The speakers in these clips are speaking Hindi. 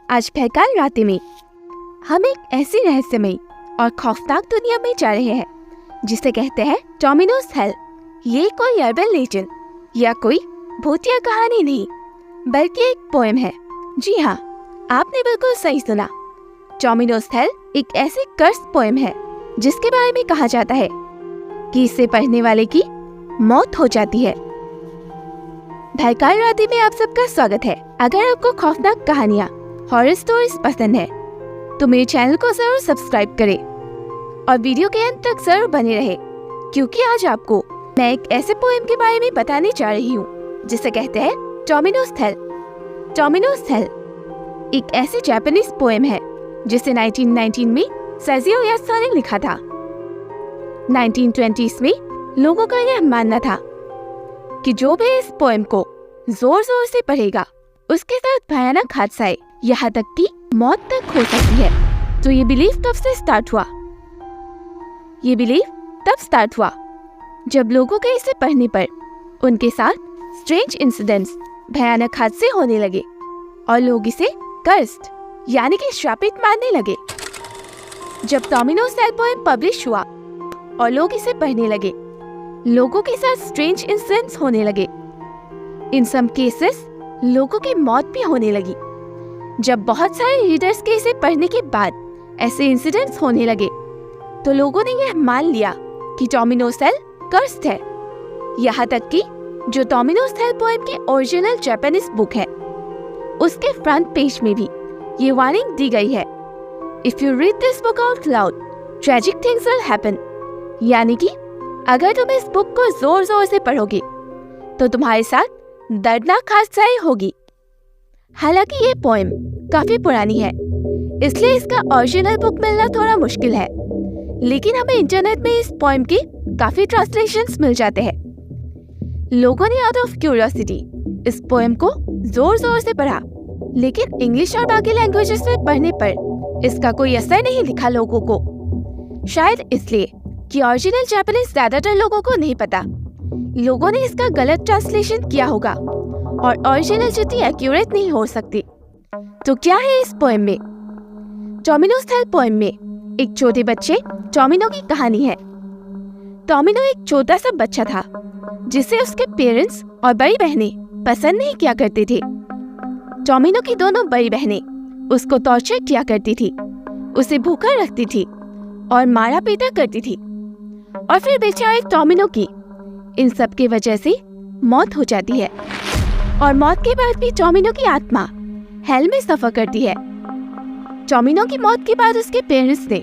आज भयकाल रात में हम एक ऐसी रहस्यमयी और खौफनाक दुनिया में जा रहे हैं जिसे कहते हैं डोमिनोज हेल। ये कोई अर्बन लेजेंड या कोई भूतिया कहानी नहीं बल्कि एक पोएम है। जी हाँ, आपने बिल्कुल सही सुना। डोमिनोज हेल एक ऐसी कर्स पोएम है जिसके बारे में कहा जाता है कि इसे पढ़ने वाले की मौत हो जाती है। भयकाल रात में आप सबका स्वागत है। अगर आपको खौफनाक कहानियाँ हॉरर स्टोरीज पसंद है तो मेरे चैनल को जरूर सब्सक्राइब करें और वीडियो के अंत तक जरूर बने रहे, क्योंकि आज आपको मैं एक ऐसे पोएम के बारे में बताने जा रही हूँ जिसे कहते हैं डोमिनोज हेल। डोमिनोज हेल एक ऐसी जापानीज पोएम है जिसे 1919 में सेजियो यासुदा ने लिखा था। 1920s में लोगों का यह मानना था कि जो भी इस पोएम को जोर जोर से पढ़ेगा उसके साथ भयानक हादसा, यहाँ तक कि मौत तक हो सकती है। तो ये बिलीफ कब से स्टार्ट हुआ? ये बिलीफ तब स्टार्ट हुआ जब लोगों के इसे पढ़ने पर उनके साथ स्ट्रेंज इंसिडेंट्स, भयानक हादसे होने लगे और लोग इसे कर्स्ड यानी कि श्रापित मानने लगे। जब डोमिनोज हेल पोएम पब्लिश हुआ और लोग इसे पढ़ने लगे, लोगों के साथ स्ट्रेंज इंसिडेंट्स होने लगे। इन सम केसेस लोगों की मौत भी होने लगी। जब बहुत सारे रीडर्स के इसे पढ़ने के बाद ऐसे इंसिडेंट्स होने लगे तो लोगों ने यह मान लिया कि डोमिनोज हेल कर्स्ड है। यहाँ तक कि जो डोमिनोज हेल पोएम की ओरिजिनल जापानीज बुक है उसके फ्रंट पेज में भी ये वार्निंग दी गई है, if you read this book out loud tragic things will happen. यानी कि अगर तुम इस बुक को जोर जोर से पढ़ोगे तो तुम्हारे साथ दर्दनाक हादसाएं होगी। हालांकि ये पोएम काफी पुरानी है, इसलिए इसका ओरिजिनल बुक मिलना थोड़ा मुश्किल है, लेकिन हमें इंटरनेट में इस पोएम के काफी ट्रांसलेशंस मिल जाते हैं। लोगों ने आउट ऑफ क्यूरियोसिटी इस पोएम को जोर जोर से पढ़ा, लेकिन इंग्लिश और बाकी लैंग्वेजेस में पढ़ने पर इसका कोई असर नहीं दिखा लोगों को। शायद इसलिए कि ओरिजिनल जापानीज ज्यादातर लोगों को नहीं पता। लोगों ने इसका गलत ट्रांसलेशन किया होगा और ओरिजिनल जितनी एक्यूरेट नहीं हो सकती। तो क्या है इस पोएम में? डोमिनोज हेल पोएम में एक छोटे बच्चे डोमिनो की कहानी है। डोमिनो एक छोटा सा बच्चा था जिसे उसके पेरेंट्स और बड़ी बहनें पसंद नहीं किया करते थे। डोमिनो की दोनों बड़ी बहनें उसको टॉर्चर किया करती थी, उसे भूखा रखती थी और मारा पीटा करती थी। और फिर बेचारे डोमिनो की इन सब की वजह से मौत हो जाती है और मौत के बाद भी डोमिनो की आत्मा हेल में सफर करती है। डोमिनो की मौत के बाद उसके पेरेंट्स ने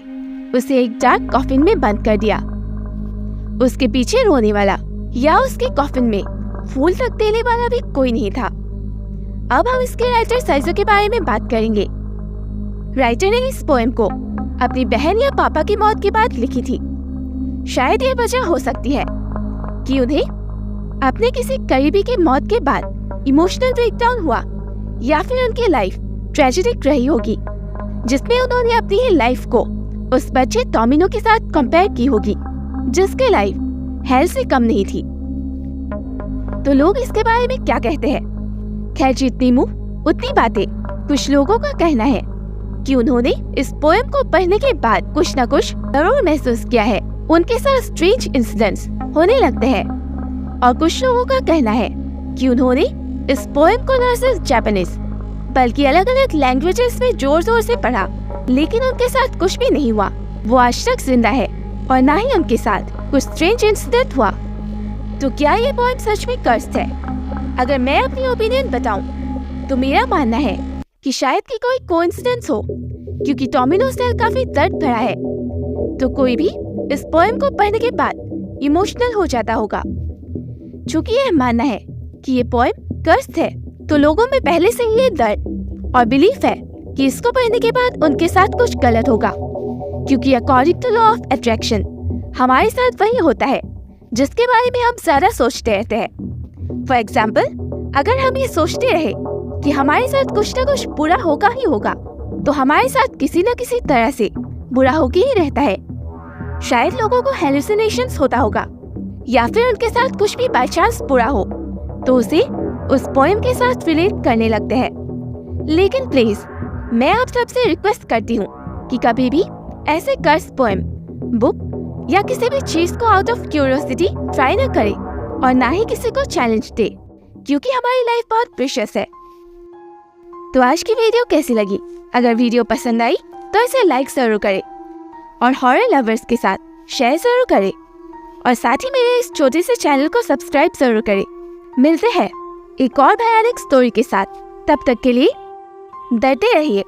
उसे एक डार्क कॉफिन में बंद कर दिया। उसके पीछे रोने वाला या उसके कॉफिन में फूल तक देने वाला भी कोई नहीं था। अब हम इसके राइटर साइजो के बारे में बात करेंगे। राइटर ने इस पोएम को अपनी बहन या पापा की मौत के बाद लिखी थी। शायद ये वजह हो सकती है कि उन्हें अपने किसी करीबी की मौत के बाद इमोशनल ब्रेकडाउन हुआ, या फिर उनकी लाइफ ट्रेजिक रही होगी जिसमें उन्होंने अपनी ही लाइफ को उस बच्चे डोमिनो के साथ कंपेयर की होगी जिसकी लाइफ हेल से कम नहीं थी। तो लोग इसके बारे में क्या कहते हैं? खैर, जितनी मुंह उतनी बातें। कुछ लोगों का कहना है कि उन्होंने इस पोएम को पढ़ने के बाद कुछ न कुछ जरूर महसूस किया है, उनके साथ स्ट्रेंज इंसिडेंट्स होने लगते हैं। और कुछ लोगों का कहना है कि उन्होंने इस पोएम को न सिर्फ जापानीज बल्कि अलग अलग लैंग्वेजेस में जोर जोर से पढ़ा, लेकिन उनके साथ कुछ भी नहीं हुआ। वो आज तक जिंदा है और ना ही उनके साथ कुछ स्ट्रेंज इंसिडेंट हुआ। तो क्या ये पोएम सच में कर्स्ड है? अगर मैं अपनी ओपिनियन बताऊं तो मेरा मानना है कि शायद की कोई कोइंसिडेंस हो, क्योंकि डोमिनोज हेल काफी दर्द भरा है, तो कोई भी इस पोएम को पढ़ने के बाद इमोशनल हो जाता होगा। चूंकि यह मानना है कि ये पोएम कर्स्ड है, तो लोगों में पहले से ही ये दर्द और बिलीफ है कि इसको पढ़ने के बाद उनके साथ कुछ गलत होगा, क्योंकि according to law of attraction हमारे साथ वही होता है जिसके बारे में हम ज्यादा सोचते रहते हैं। फॉर एग्जाम्पल, अगर हम ये सोचते रहे कि हमारे साथ कुछ न कुछ बुरा होगा ही होगा, तो हमारे साथ किसी न किसी तरह से बुरा होके ही रहता है। शायद लोगों को हेलुसिनेशंस होता होगा, या फिर उनके साथ कुछ भी बाय चांस बुरा हो तो उसे उस पोएम के साथ रिलेट करने लगते हैं। लेकिन प्लीज मैं आप सबसे रिक्वेस्ट करती हूँ कि कभी भी ऐसे कर्स पोएम, बुक या किसी भी चीज को आउट ऑफ क्यूरियोसिटी ट्राई न करें और ना ही किसी को चैलेंज दे, क्योंकि हमारी लाइफ बहुत प्रेशियस है। तो आज की वीडियो कैसी लगी? अगर वीडियो पसंद आई तो इसे लाइक जरूर करें और हॉरर लवर्स के साथ शेयर जरूर करें और साथ ही मेरे इस छोटे से चैनल को सब्सक्राइब जरूर करें। मिलते हैं एक और भयानक स्टोरी के साथ। तब तक के लिए डरते रहिए।